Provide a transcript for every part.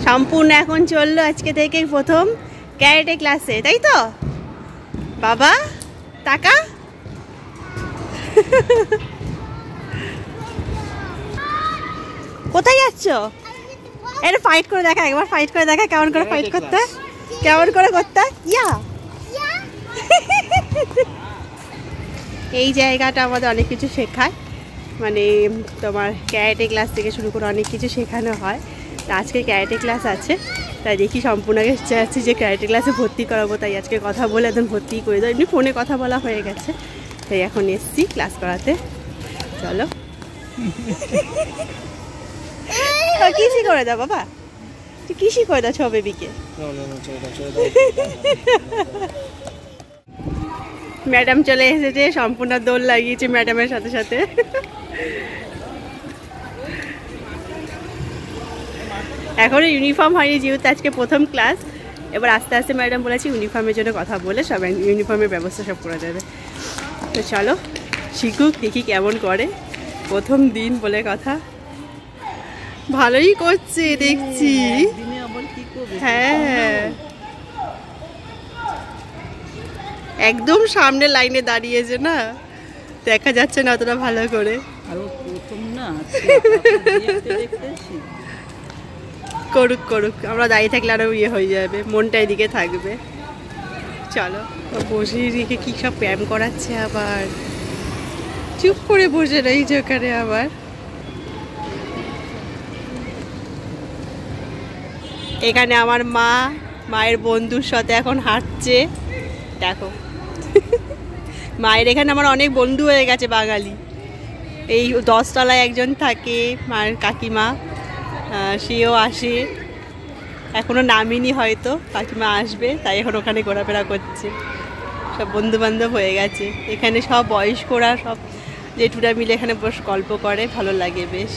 সম্পূর্ণ এখন চললো আজকে থেকে প্রথম ক্যারেটে ক্লাসে, তাই তো বাবা? টাকা কোথায় যাচ্ছ? এটা ফাইট করে দেখা, একবার ফাইট করে দেখা কেমন করে ফাইট করতে, কেমন করে করতে। ইয়া এই জায়গাটা আমাদের অনেক কিছু শেখায়, মানে তোমার ক্যারেটে ক্লাস থেকে শুরু করে অনেক কিছু শেখানো হয়। তা আজকে ক্যারেটে ক্লাস আছে, তাই দেখি সম্পূর্ণকে চাচ্ছি যে ক্যারেটে ক্লাসে ভর্তি করাবো, তাই আজকে কথা বলে একদম ভর্তি করে দাও। এমনি ফোনে কথা বলা হয়ে গেছে, তাই এখন এসছি ক্লাস করাতে। চলো কিসি করে দাও বাবা, তুই কিসি করে দাও ছ বেবিকে। ম্যাডাম চলে এসেছে, সম্পূর্ণ দোল লাগিয়েছে ম্যাডামের সাথে সাথে। এখনো ইউনিফর্ম হয়নি যেহেতু আজকে প্রথম ক্লাস, এবার আস্তে আস্তে ম্যাডাম বলেছে ইউনিফর্মের জন্য কথা বলে সব ইউনিফর্মের ব্যবস্থা সব করে দেবে। তো চলো শিখুক, দেখি কেমন করে, প্রথম দিন বলে কথা। ভালোই করছে দেখছি, হ্যাঁ একদম সামনে লাইনে দাঁড়িয়েছে না, দেখা যাচ্ছে না অতটা ভালো করে। করুক করুক, আমরা দাঁড়িয়ে থাকলে আরো ইয়ে হয়ে যাবে, মনটা এদিকে থাকবে। চলো বসে রেখে কি সব ব্যায়াম করাচ্ছে, আবার চুপ করে বসে রয়েছে ওখানে। আবার এখানে আমার মা মায়ের বন্ধুর সাথে এখন হাঁটছে, দেখো মায়ের এখানে আমার অনেক বন্ধু হয়ে গেছে বাঙালি। এই 10 তলায় একজন থাকে মায়ের কাকিমা, সেও আসে, এখনো নামিনি, হয়তো কাকিমা আসবে, তাই এখন ওখানে ঘোরাফেরা করছে। সব বন্ধু বান্ধব হয়ে গেছে এখানে, সব বয়স্করা সব জেঠুরা মিলে এখানে বস গল্প করে, ভালো লাগে বেশ।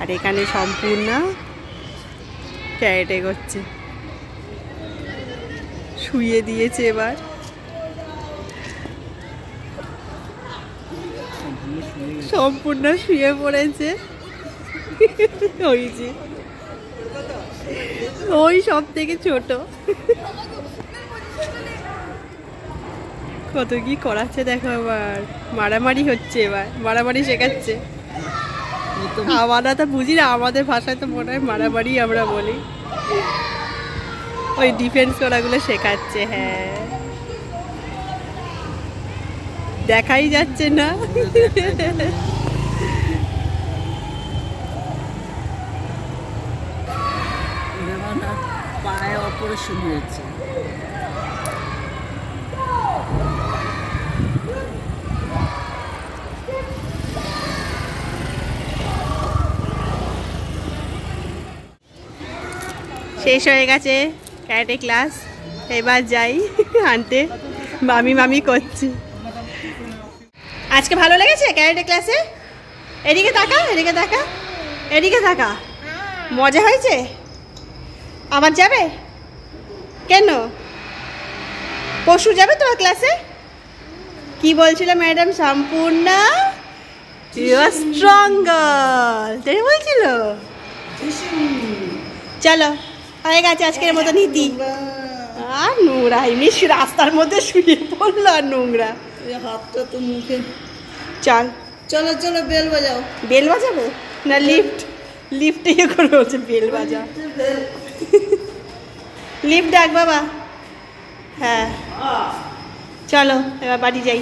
আর এখানে সম্পূর্ণ ক্যারেটে করছে, শুয়ে দিয়েছে এবার। সম্পূর্ণ শুয়ে পড়েছে, ওই যে ওই সব থেকে ছোট। কত কি করাচ্ছে দেখো, আবার মারামারি হচ্ছে, এবার মারামারি শেখাচ্ছে। আমরা তো বুঝি না, আমাদের ভাষায় তো মনে হয় মারামারি আমরা বলি। ওই ডিফেন্স করাগুলো শেখাচ্ছে, হ্যাঁ দেখাই যাচ্ছে না। পায়ে অপারেশন হয়েছে। শেষ হয়ে গেছে ক্যারেটে ক্লাস, এবার যাই আনতে। মামি মামি করছি। আজকে ভালো লেগেছে ক্যারেটে ক্লাসে? এদিকে তাকা, এদিকে তাকা, এদিকে তাকা। মজা হয়েছে? আবার যাবে? কেন? পরশু যাবে তোমার ক্লাসে? কি বলছিল ম্যাডাম? সম্পূর্ণ স্ট্রং গার্ল, তাই বলছিল। চলো হয়ে গেছে আজকের মতো নীতি। আর নোংরা, এমনি রাস্তার মধ্যে শুয়ে পড়লো আর নোংরা। হাতটা তো মুখে। চল চলো চলো, বেল বাজাও। বেল বাজাবো না লিফট? লিফটে ইয়ে করে বলছে বেল বাজা। লিফট ডাক বাবা। হ্যাঁ চলো এবার বাড়ি যাই।